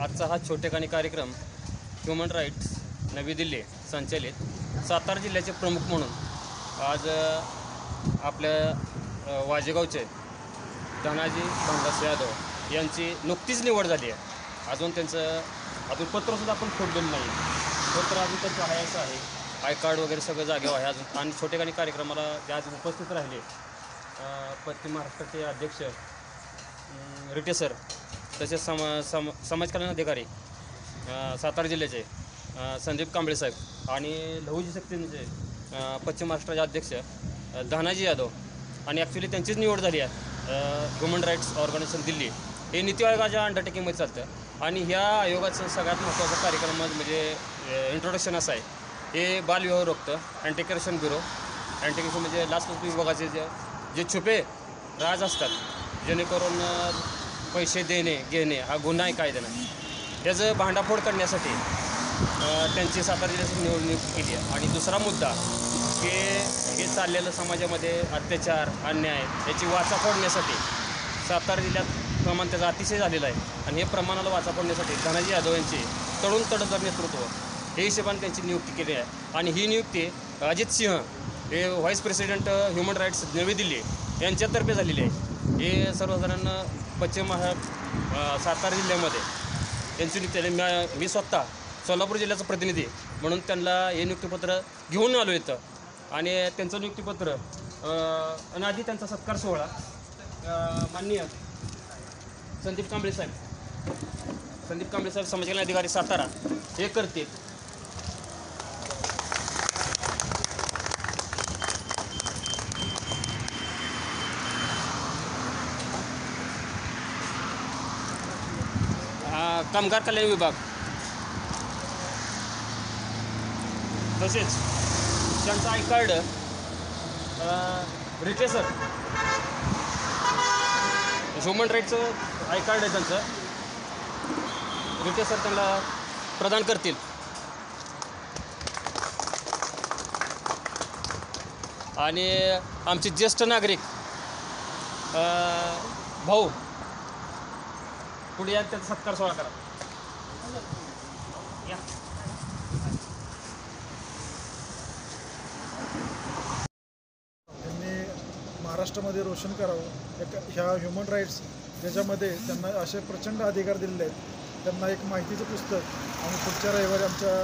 आजचा हा छोटेखानी कार्यक्रम ह्युमन राईट्स नवी दिल्ली संचलित सातारा जिल्ह्याचे प्रमुख म्हणून आज आपल्या वाजेगावचे धनाजी भानदास यादव यांची नुकतीच निवड झाली आहे। अजून पत्रसुद्धा आपण फोडलेलं नाही, पत्र अजून त्यांचं आहे असं आहे, आय कार्ड वगैरे सगळं जागेवर आहे अजून। आणि छोटेखानी कार्यक्रमाला जे आज उपस्थित राहिले पश्चिम महाराष्ट्राचे अध्यक्ष रिटे सर, तसेच समाज कल्याण अधिकारी सातारा जिल्ह्याचे संदीप कांबळे साहेब आणि लहुजी शक्तींचे पश्चिम महाराष्ट्राचे अध्यक्ष धनाजी यादव, आणि ॲक्च्युली त्यांचीच निवड झाली आहे ह्युमन राईट्स ऑर्गनायझेशन दिल्ली हे नीती आयोगाच्या अंडरटेकिंगमध्ये चालतं। आणि ह्या आयोगाचं सगळ्यात महत्त्वाचा कार्यक्रम म्हणजे इंट्रोडक्शन असं आहे, हे बालविवाह रोखतं anti corruption bureau. Anti corruption म्हणजे लाचलुचपत विभागाचे जे छुपे राज असतात, जेणेकरून पैसे देणे घेणे हा गुन्हा आहे कायद्यानं, त्याचं भांडाफोड करण्यासाठी त्यांची सातारा जिल्ह्याची निवडणूक केली आहे। आणि दुसरा मुद्दा की हे चाललेलं समाजामध्ये अत्याचार अन्याय याची वाचा फोडण्यासाठी सातारा जिल्ह्यात प्रमाण त्याचं अतिशय झालेलं आहे, आणि हे प्रमाणाला वाचा फोडण्यासाठी धनाजी यादव यांची तडून तडजर नेतृत्व हे हिशेबाने त्यांची नियुक्ती केली आहे। आणि ही नियुक्ती अजित सिंह हे व्हाईस प्रेसिडेंट ह्युमन राईट्स नवी दिल्ली यांच्यातर्फे झालेली आहे। हे सर्वसाधारण पश्चिम सातारा जिल्ह्यामध्ये त्यांची नियुक्ती मी स्वतः सोलापूर जिल्ह्याचा प्रतिनिधी म्हणून त्यांना हे नियुक्तीपत्र घेऊन आलो इथं, आणि त्यांचं नियुक्तीपत्र आणि आधी त्यांचा सत्कार सोहळा माननीय संदीप कांबळे साहेब समाज कल्याण अधिकारी सातारा हे करतील। कामगार कल्याण विभाग, तसेच त्यांचं आय कार्ड रिटे सर ह्युमन राईटचं आय कार्ड आहे त्यांचं, रिटे सर त्यांना प्रदान करतील। आणि आमचे ज्येष्ठ नागरिक भाऊ पुढे या, त्याचा सत्कार सोहळा करा या। महाराष्ट्रामध्ये रोशन करावं ह्या ह्युमन राईट्स, ज्याच्यामध्ये त्यांना असे प्रचंड अधिकार दिलेले आहेत। त्यांना एक माहितीचं पुस्तक, आणि पुढच्या रविवारी आमच्या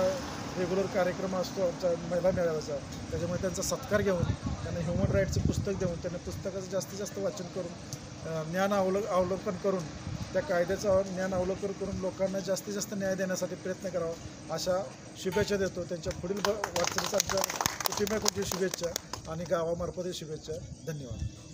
रेग्युलर कार्यक्रम असतो आमचा महिला मेळाव्याचा, त्याच्यामध्ये त्यांचा सत्कार घेऊन त्यांना ह्युमन राईट्सचं पुस्तक देऊन त्यांना पुस्तकाचं जास्तीत जास्त वाचन करून ज्ञान अवलोकन करून त्या कायद्याचं ज्ञान अवलोकन करून लोकांना जास्तीत जास्त न्याय देण्यासाठी प्रयत्न करावा अशा शुभेच्छा देतो। त्यांच्या पुढील वाटचालीचा आमच्या कुटुंबियांकडून शुभेच्छा आणि गावामार्फतही शुभेच्छा। धन्यवाद।